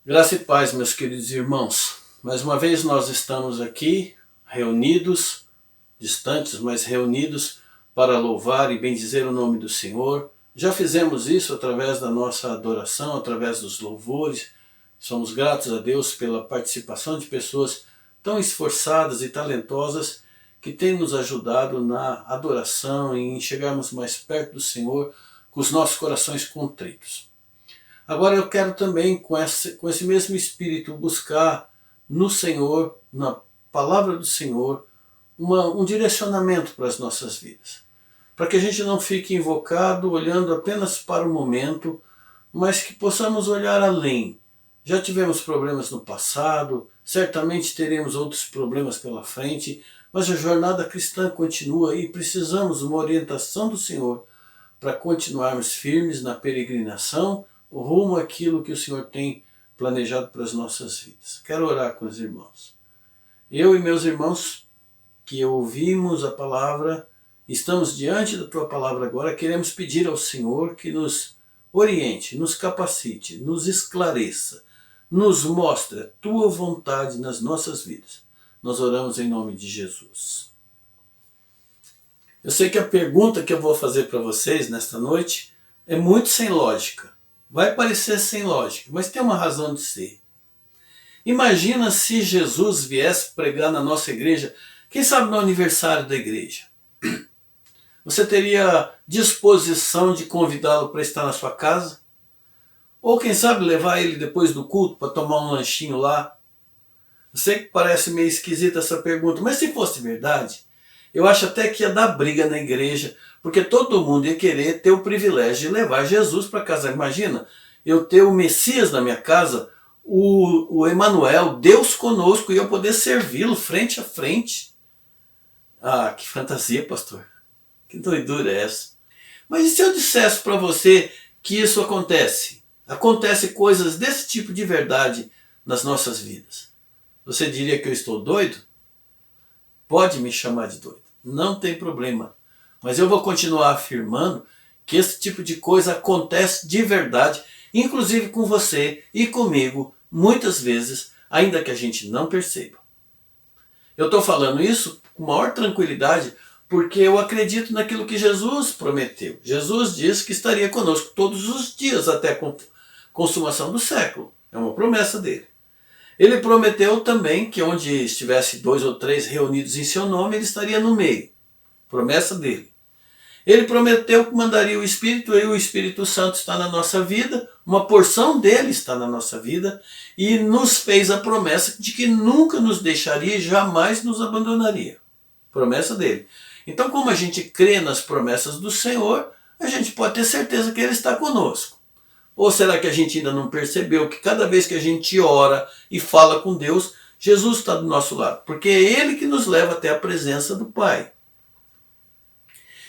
Graça e paz, meus queridos irmãos. Mais uma vez nós estamos aqui reunidos, distantes, mas reunidos para louvar e bendizer o nome do Senhor. Já fizemos isso através da nossa adoração, através dos louvores. Somos gratos a Deus pela participação de pessoas tão esforçadas e talentosas que têm nos ajudado na adoração e em chegarmos mais perto do Senhor com os nossos corações contritos. Agora eu quero também, com esse mesmo espírito, buscar no Senhor, na palavra do Senhor, um direcionamento para as nossas vidas. Para que a gente não fique invocado, olhando apenas para o momento, mas que possamos olhar além. Já tivemos problemas no passado, certamente teremos outros problemas pela frente, mas a jornada cristã continua e precisamos de uma orientação do Senhor para continuarmos firmes na peregrinação, rumo àquilo que o Senhor tem planejado para as nossas vidas. Quero orar com os irmãos. Eu e meus irmãos que ouvimos a palavra, estamos diante da Tua palavra agora, queremos pedir ao Senhor que nos oriente, nos capacite, nos esclareça, nos mostre a Tua vontade nas nossas vidas. Nós oramos em nome de Jesus. Eu sei que a pergunta que eu vou fazer para vocês nesta noite é muito sem lógica. Vai parecer sem lógica, mas tem uma razão de ser. Imagina se Jesus viesse pregar na nossa igreja, quem sabe no aniversário da igreja. Você teria disposição de convidá-lo para estar na sua casa? Ou quem sabe levar ele depois do culto para tomar um lanchinho lá? Eu sei que parece meio esquisita essa pergunta, mas se fosse verdade, eu acho até que ia dar briga na igreja, porque todo mundo ia querer ter o privilégio de levar Jesus para casa. Imagina, eu ter o Messias na minha casa, o Emanuel, Deus conosco, e eu poder servi-lo frente a frente. Ah, que fantasia, pastor. Que doidura é essa? Mas e se eu dissesse para você que isso acontece? Acontece coisas desse tipo de verdade nas nossas vidas. Você diria que eu estou doido? Pode me chamar de doido, não tem problema. Mas eu vou continuar afirmando que esse tipo de coisa acontece de verdade, inclusive com você e comigo, muitas vezes, ainda que a gente não perceba. Eu estou falando isso com maior tranquilidade porque eu acredito naquilo que Jesus prometeu. Jesus disse que estaria conosco todos os dias até a consumação do século. É uma promessa dele. Ele prometeu também que onde estivesse 2 ou 3 reunidos em seu nome, ele estaria no meio. Promessa dele. Ele prometeu que mandaria o Espírito, e o Espírito Santo está na nossa vida, uma porção dele está na nossa vida, e nos fez a promessa de que nunca nos deixaria e jamais nos abandonaria. Promessa dele. Então, como a gente crê nas promessas do Senhor, a gente pode ter certeza que ele está conosco. Ou será que a gente ainda não percebeu que cada vez que a gente ora e fala com Deus, Jesus está do nosso lado? Porque é Ele que nos leva até a presença do Pai.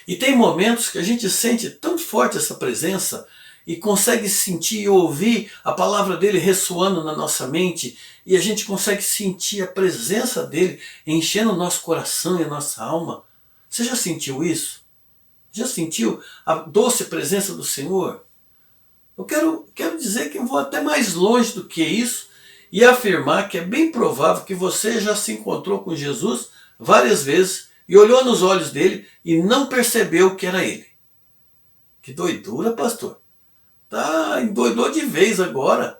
E tem momentos que a gente sente tão forte essa presença e consegue sentir e ouvir a palavra dele ressoando na nossa mente, e a gente consegue sentir a presença dele enchendo o nosso coração e a nossa alma. Você já sentiu isso? Já sentiu a doce presença do Senhor? Eu quero dizer que eu vou até mais longe do que isso e afirmar que é bem provável que você já se encontrou com Jesus várias vezes e olhou nos olhos dele e não percebeu que era ele. Que doidura, pastor. Tá, endoidou de vez agora.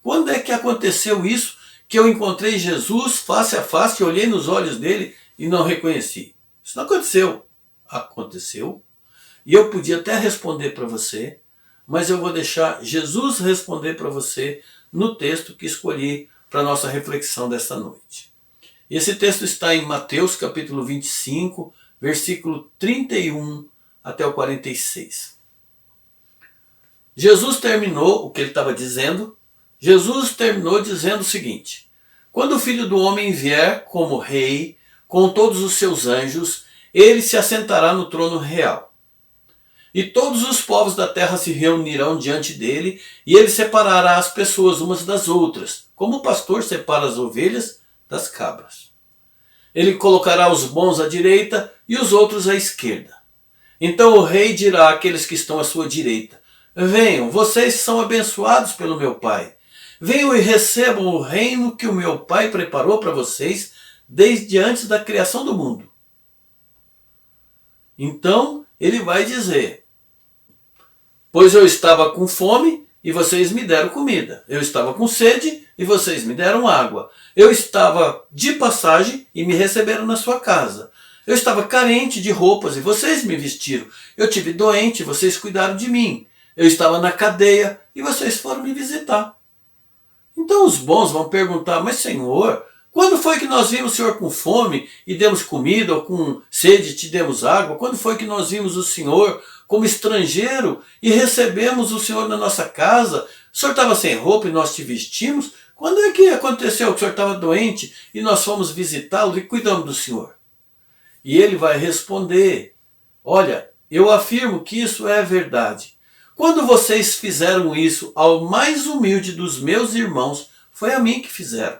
Quando é que aconteceu isso que eu encontrei Jesus face a face e olhei nos olhos dele e não reconheci? Isso não aconteceu. Aconteceu. E eu podia até responder para você, mas eu vou deixar Jesus responder para você no texto que escolhi para a nossa reflexão desta noite. Esse texto está em Mateus capítulo 25, versículo 31 até o 46. Jesus terminou o que ele estava dizendo. Jesus terminou dizendo o seguinte: quando o Filho do Homem vier como rei, com todos os seus anjos, ele se assentará no trono real. E todos os povos da terra se reunirão diante dele, e ele separará as pessoas umas das outras, como o pastor separa as ovelhas das cabras. Ele colocará os bons à direita e os outros à esquerda. Então o rei dirá àqueles que estão à sua direita: venham, vocês são abençoados pelo meu Pai. Venham e recebam o reino que o meu Pai preparou para vocês desde antes da criação do mundo. Então, ele vai dizer: pois eu estava com fome e vocês me deram comida. Eu estava com sede e vocês me deram água. Eu estava de passagem e me receberam na sua casa. Eu estava carente de roupas e vocês me vestiram. Eu tive doente e vocês cuidaram de mim. Eu estava na cadeia e vocês foram me visitar. Então os bons vão perguntar: mas Senhor, quando foi que nós vimos o Senhor com fome e demos comida, ou com sede e te demos água? Quando foi que nós vimos o Senhor como estrangeiro e recebemos o Senhor na nossa casa? O Senhor estava sem roupa e nós te vestimos? Quando é que aconteceu que o Senhor estava doente e nós fomos visitá-lo e cuidamos do Senhor? E ele vai responder: olha, eu afirmo que isso é verdade. Quando vocês fizeram isso ao mais humilde dos meus irmãos, foi a mim que fizeram.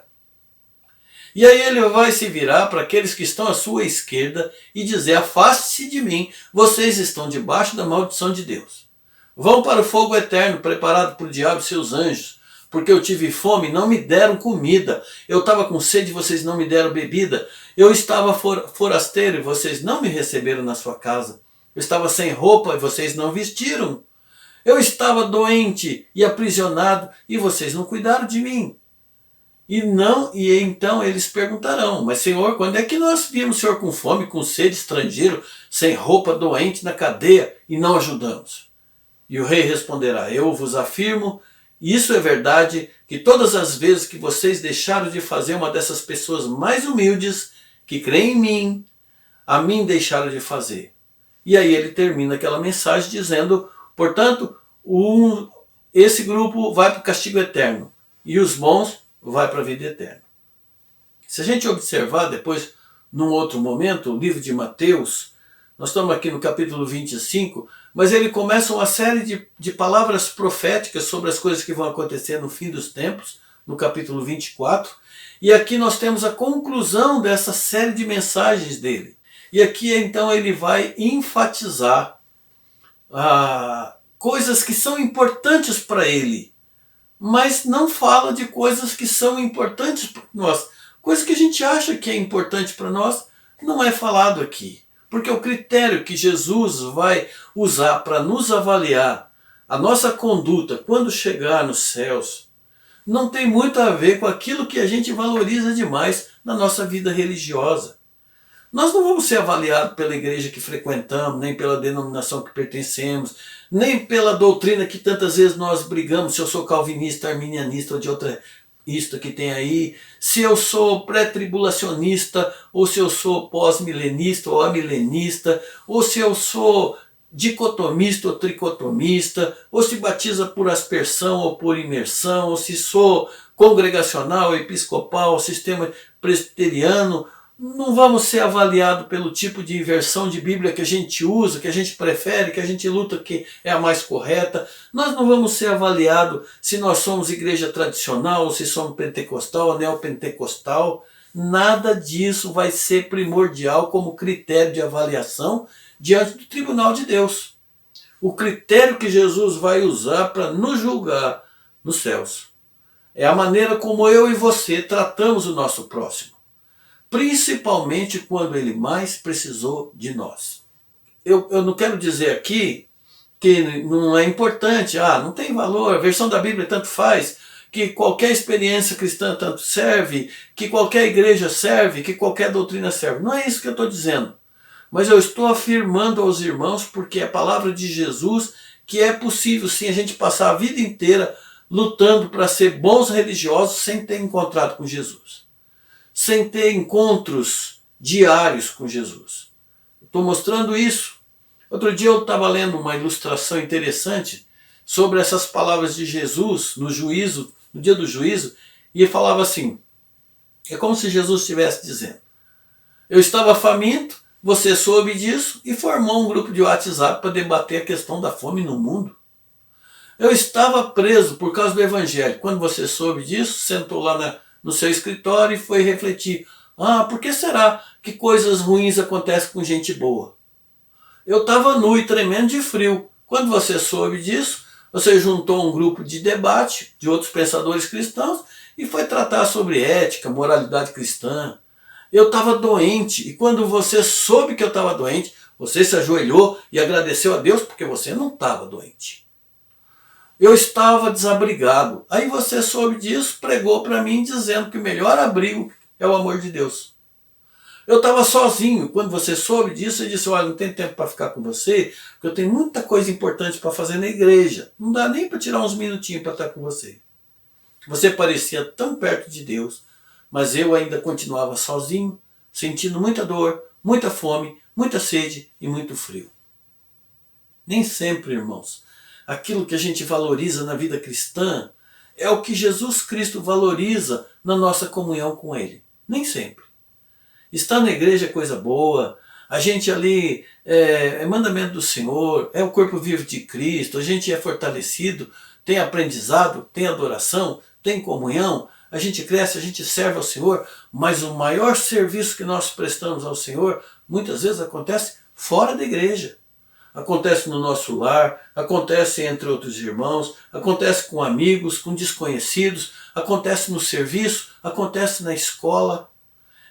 E aí ele vai se virar para aqueles que estão à sua esquerda e dizer: afaste-se de mim, vocês estão debaixo da maldição de Deus. Vão para o fogo eterno preparado por o diabo e seus anjos, porque eu tive fome e não me deram comida. Eu estava com sede e vocês não me deram bebida. Eu estava forasteiro e vocês não me receberam na sua casa. Eu estava sem roupa e vocês não vestiram. Eu estava doente e aprisionado e vocês não cuidaram de mim. E então eles perguntarão: mas Senhor, quando é que nós vimos o Senhor com fome, com sede, estrangeiro, sem roupa, doente, na cadeia e não ajudamos? E o rei responderá: eu vos afirmo, e isso é verdade, que todas as vezes que vocês deixaram de fazer uma dessas pessoas mais humildes, que creem em mim, a mim deixaram de fazer. E aí ele termina aquela mensagem dizendo: portanto, esse grupo vai para o castigo eterno e os bons vai para a vida eterna. Se a gente observar depois, num outro momento, o livro de Mateus, nós estamos aqui no capítulo 25, mas ele começa uma série de palavras proféticas sobre as coisas que vão acontecer no fim dos tempos, no capítulo 24, e aqui nós temos a conclusão dessa série de mensagens dele. E aqui então ele vai enfatizar coisas que são importantes para ele, mas não fala de coisas que são importantes para nós. Coisa que a gente acha que é importante para nós não é falado aqui. Porque o critério que Jesus vai usar para nos avaliar a nossa conduta quando chegar nos céus não tem muito a ver com aquilo que a gente valoriza demais na nossa vida religiosa. Nós não vamos ser avaliados pela igreja que frequentamos, nem pela denominação que pertencemos, nem pela doutrina que tantas vezes nós brigamos, se eu sou calvinista, arminianista ou de outra isto que tem aí, se eu sou pré-tribulacionista, ou se eu sou pós-milenista ou amilenista, ou se eu sou dicotomista ou tricotomista, ou se batiza por aspersão ou por imersão, ou se sou congregacional, episcopal, sistema presbiteriano. Não vamos ser avaliados pelo tipo de versão de Bíblia que a gente usa, que a gente prefere, que a gente luta que é a mais correta. Nós não vamos ser avaliados se nós somos igreja tradicional, ou se somos pentecostal ou neopentecostal. Nada disso vai ser primordial como critério de avaliação diante do tribunal de Deus. O critério que Jesus vai usar para nos julgar nos céus é a maneira como eu e você tratamos o nosso próximo. Principalmente quando ele mais precisou de nós. Eu não quero dizer aqui que não é importante, não tem valor, a versão da Bíblia tanto faz, que qualquer experiência cristã tanto serve, que qualquer igreja serve, que qualquer doutrina serve. Não é isso que eu estou dizendo. Mas eu estou afirmando aos irmãos, porque é a palavra de Jesus, que é possível sim a gente passar a vida inteira lutando para ser bons religiosos sem ter encontrado com Jesus, sem ter encontros diários com Jesus. Estou mostrando isso. Outro dia eu estava lendo uma ilustração interessante sobre essas palavras de Jesus no juízo, no dia do juízo, e ele falava assim, é como se Jesus estivesse dizendo: eu estava faminto, você soube disso e formou um grupo de WhatsApp para debater a questão da fome no mundo. Eu estava preso por causa do evangelho. Quando você soube disso, sentou lá no seu escritório e foi refletir. Por que será que coisas ruins acontecem com gente boa? Eu estava nu e tremendo de frio. Quando você soube disso, Você juntou um grupo de debate de outros pensadores cristãos e foi tratar sobre ética, moralidade cristã. Eu estava doente e quando você soube que eu estava doente, você se ajoelhou e agradeceu a Deus porque você não estava doente. Eu estava desabrigado. Aí você soube disso, pregou para mim dizendo que o melhor abrigo é o amor de Deus. Eu estava sozinho. Quando você soube disso, eu disse, olha, não tem tempo para ficar com você, porque eu tenho muita coisa importante para fazer na igreja. Não dá nem para tirar uns minutinhos para estar com você. Você parecia tão perto de Deus, mas eu ainda continuava sozinho, sentindo muita dor, muita fome, muita sede e muito frio. Nem sempre, irmãos, aquilo que a gente valoriza na vida cristã é o que Jesus Cristo valoriza na nossa comunhão com Ele. Nem sempre. Estar na igreja é coisa boa, a gente ali é mandamento do Senhor, é o corpo vivo de Cristo, a gente é fortalecido, tem aprendizado, tem adoração, tem comunhão, a gente cresce, a gente serve ao Senhor, mas o maior serviço que nós prestamos ao Senhor muitas vezes acontece fora da igreja. Acontece no nosso lar, acontece entre outros irmãos, acontece com amigos, com desconhecidos, acontece no serviço, acontece na escola.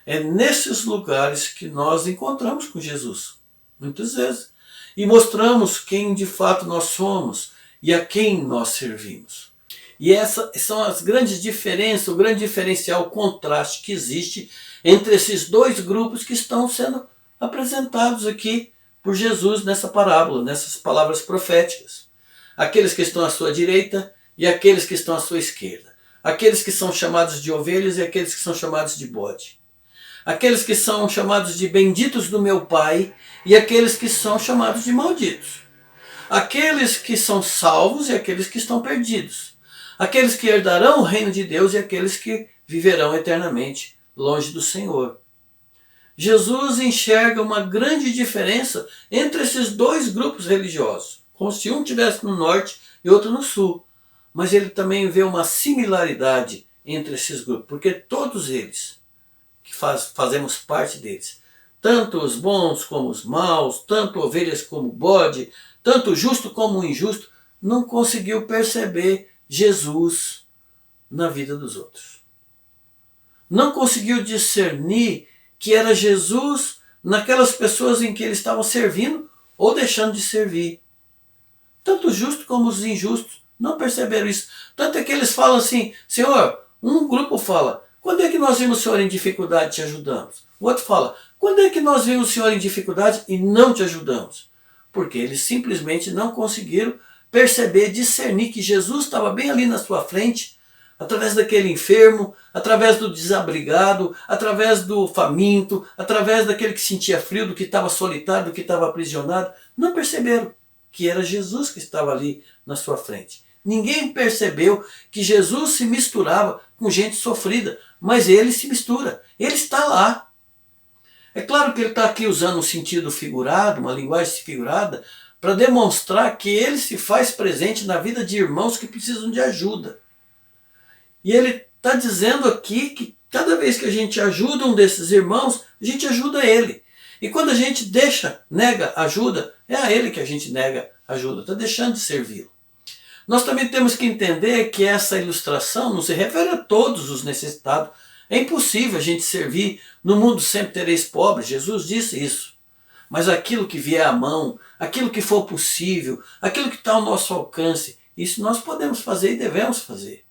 É nesses lugares que nós encontramos com Jesus, muitas vezes, e mostramos quem de fato nós somos e a quem nós servimos. E essas são as grandes diferenças, o grande diferencial, o contraste que existe entre esses dois grupos que estão sendo apresentados aqui por Jesus nessa parábola, nessas palavras proféticas. Aqueles que estão à sua direita e aqueles que estão à sua esquerda. Aqueles que são chamados de ovelhas e aqueles que são chamados de bode. Aqueles que são chamados de benditos do meu Pai e aqueles que são chamados de malditos. Aqueles que são salvos e aqueles que estão perdidos. Aqueles que herdarão o reino de Deus e aqueles que viverão eternamente longe do Senhor. Jesus enxerga uma grande diferença entre esses dois grupos religiosos, como se um estivesse no norte e outro no sul. Mas ele também vê uma similaridade entre esses grupos, porque todos eles, que fazemos parte deles, tanto os bons como os maus, tanto ovelhas como bode, tanto o justo como o injusto, não conseguiu perceber Jesus na vida dos outros. Não conseguiu discernir que era Jesus naquelas pessoas em que eles estavam servindo ou deixando de servir. Tanto os justos como os injustos não perceberam isso. Tanto é que eles falam assim, Senhor, um grupo fala, quando é que nós vimos o Senhor em dificuldade e te ajudamos? O outro fala, quando é que nós vimos o Senhor em dificuldade e não te ajudamos? Porque eles simplesmente não conseguiram perceber, discernir que Jesus estava bem ali na sua frente, através daquele enfermo, através do desabrigado, através do faminto, através daquele que sentia frio, do que estava solitário, do que estava aprisionado. Não perceberam que era Jesus que estava ali na sua frente. Ninguém percebeu que Jesus se misturava com gente sofrida, mas ele se mistura, ele está lá. É claro que ele está aqui usando um sentido figurado, uma linguagem figurada, para demonstrar que ele se faz presente na vida de irmãos que precisam de ajuda. E ele está dizendo aqui que cada vez que a gente ajuda um desses irmãos, a gente ajuda ele. E quando a gente nega ajuda, é a ele que a gente nega ajuda, está deixando de servi-lo. Nós também temos que entender que essa ilustração não se refere a todos os necessitados. É impossível a gente servir, no mundo sempre tereis pobres, Jesus disse isso. Mas aquilo que vier à mão, aquilo que for possível, aquilo que está ao nosso alcance, isso nós podemos fazer e devemos fazer.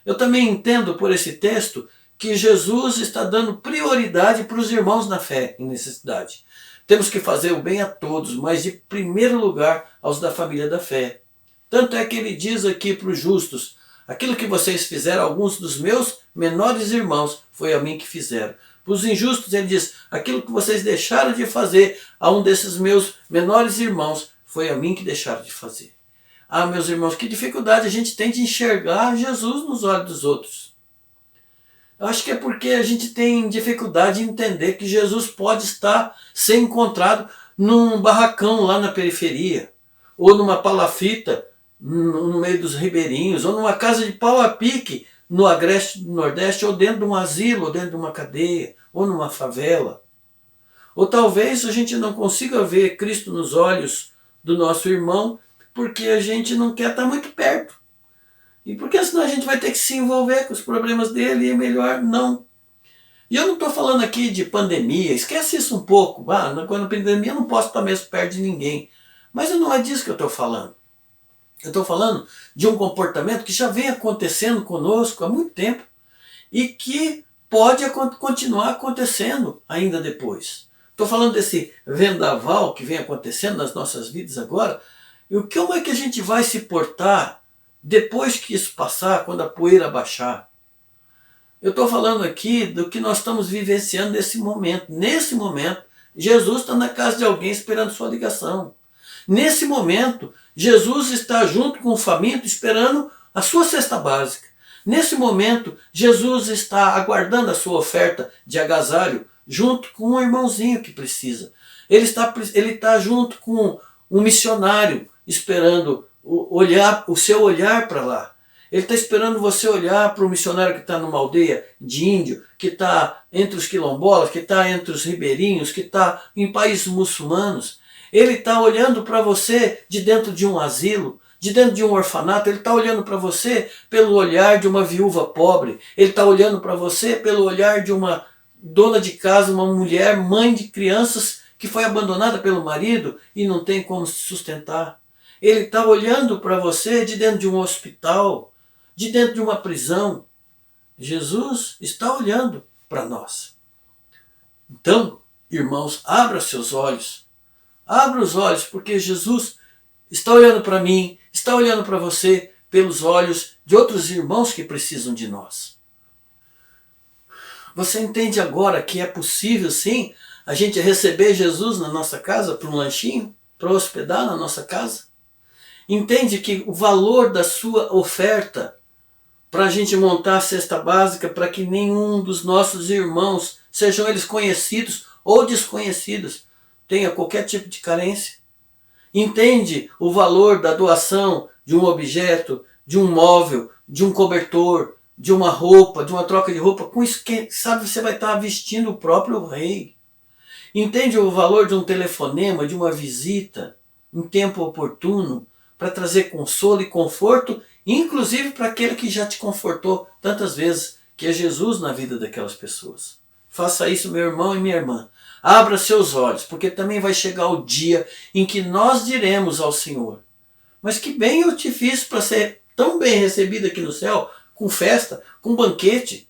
Eu também entendo por esse texto que Jesus está dando prioridade para os irmãos na fé em necessidade. Temos que fazer o bem a todos, mas de primeiro lugar aos da família da fé. Tanto é que ele diz aqui para os justos, aquilo que vocês fizeram a alguns dos meus menores irmãos, foi a mim que fizeram. Para os injustos ele diz, aquilo que vocês deixaram de fazer a um desses meus menores irmãos, foi a mim que deixaram de fazer. Ah, meus irmãos, que dificuldade a gente tem de enxergar Jesus nos olhos dos outros. Eu acho que é porque a gente tem dificuldade de entender que Jesus pode ser encontrado num barracão lá na periferia, ou numa palafita no meio dos ribeirinhos, ou numa casa de pau a pique no agreste do Nordeste, ou dentro de um asilo, ou dentro de uma cadeia, ou numa favela. Ou talvez a gente não consiga ver Cristo nos olhos do nosso irmão, porque a gente não quer estar muito perto. E porque senão a gente vai ter que se envolver com os problemas dele e é melhor não. E eu não estou falando aqui de pandemia, esquece isso um pouco. Quando a pandemia eu não posso estar mesmo perto de ninguém. Mas não é disso que eu estou falando. Eu estou falando de um comportamento que já vem acontecendo conosco há muito tempo e que pode continuar acontecendo ainda depois. Estou falando desse vendaval que vem acontecendo nas nossas vidas agora. E como é que a gente vai se portar depois que isso passar, quando a poeira baixar? Eu estou falando aqui do que nós estamos vivenciando nesse momento. Nesse momento, Jesus está na casa de alguém esperando sua ligação. Nesse momento, Jesus está junto com o faminto esperando a sua cesta básica. Nesse momento, Jesus está aguardando a sua oferta de agasalho junto com um irmãozinho que precisa. Ele está junto com um missionário esperando o seu olhar para lá. Ele está esperando você olhar para o missionário que está numa aldeia de índio, que está entre os quilombolas, que está entre os ribeirinhos, que está em países muçulmanos. Ele está olhando para você de dentro de um asilo, de dentro de um orfanato. Ele está olhando para você pelo olhar de uma viúva pobre. Ele está olhando para você pelo olhar de uma dona de casa, uma mulher, mãe de crianças que foi abandonada pelo marido e não tem como se sustentar. Ele está olhando para você de dentro de um hospital, de dentro de uma prisão. Jesus está olhando para nós. Então, irmãos, abra seus olhos. Abra os olhos, porque Jesus está olhando para mim, está olhando para você pelos olhos de outros irmãos que precisam de nós. Você entende agora que é possível, sim, a gente receber Jesus na nossa casa para um lanchinho, para hospedar na nossa casa? Entende que o valor da sua oferta para a gente montar a cesta básica para que nenhum dos nossos irmãos, sejam eles conhecidos ou desconhecidos, tenha qualquer tipo de carência? Entende o valor da doação de um objeto, de um móvel, de um cobertor, de uma roupa, de uma troca de roupa? Com isso, quem sabe, você vai estar vestindo o próprio rei. Entende o valor de um telefonema, de uma visita, em tempo oportuno, para trazer consolo e conforto, inclusive para aquele que já te confortou tantas vezes, que é Jesus na vida daquelas pessoas. Faça isso, meu irmão e minha irmã. Abra seus olhos, porque também vai chegar o dia em que nós diremos ao Senhor: mas que bem eu te fiz para ser tão bem recebido aqui no céu, com festa, com banquete.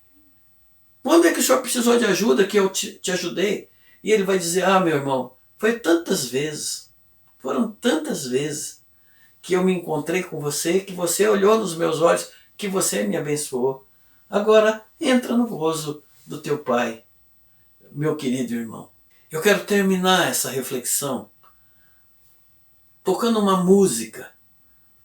Quando é que o Senhor precisou de ajuda que eu te ajudei? E ele vai dizer: meu irmão, foi tantas vezes, foram tantas vezes que eu me encontrei com você, que você olhou nos meus olhos, que você me abençoou. Agora entra no gozo do teu Pai, meu querido irmão. Eu quero terminar essa reflexão tocando uma música,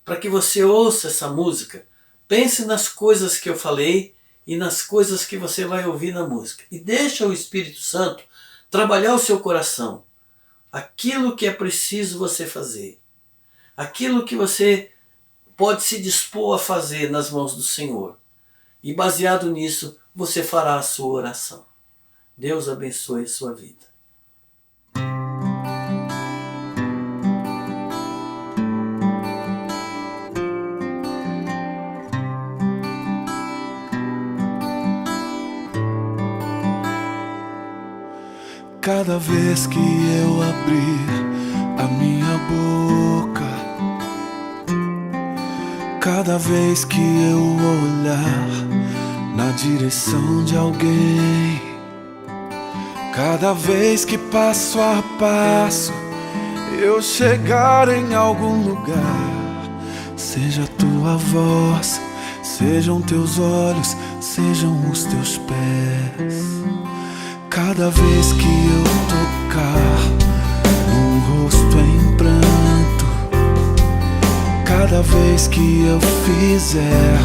para que você ouça essa música, pense nas coisas que eu falei e nas coisas que você vai ouvir na música. E deixa o Espírito Santo trabalhar o seu coração. Aquilo que é preciso você fazer. Aquilo que você pode se dispor a fazer nas mãos do Senhor. E baseado nisso, você fará a sua oração. Deus abençoe a sua vida. Cada vez que eu abrir a minha boca, cada vez que eu olhar na direção de alguém, cada vez que passo a passo eu chegar em algum lugar, seja a tua voz, sejam teus olhos, sejam os teus pés. Cada vez que eu tocar num rosto em pranto, cada vez que eu fizer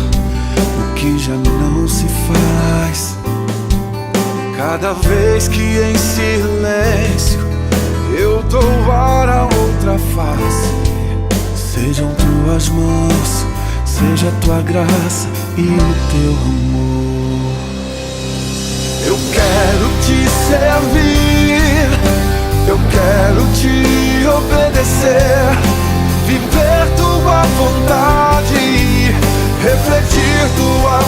o que já não se faz, cada vez que em silêncio eu doar a outra face, sejam tuas mãos, seja a tua graça e o teu amor. Eu quero te servir, eu quero te obedecer, viver tudo vontade, refletir tua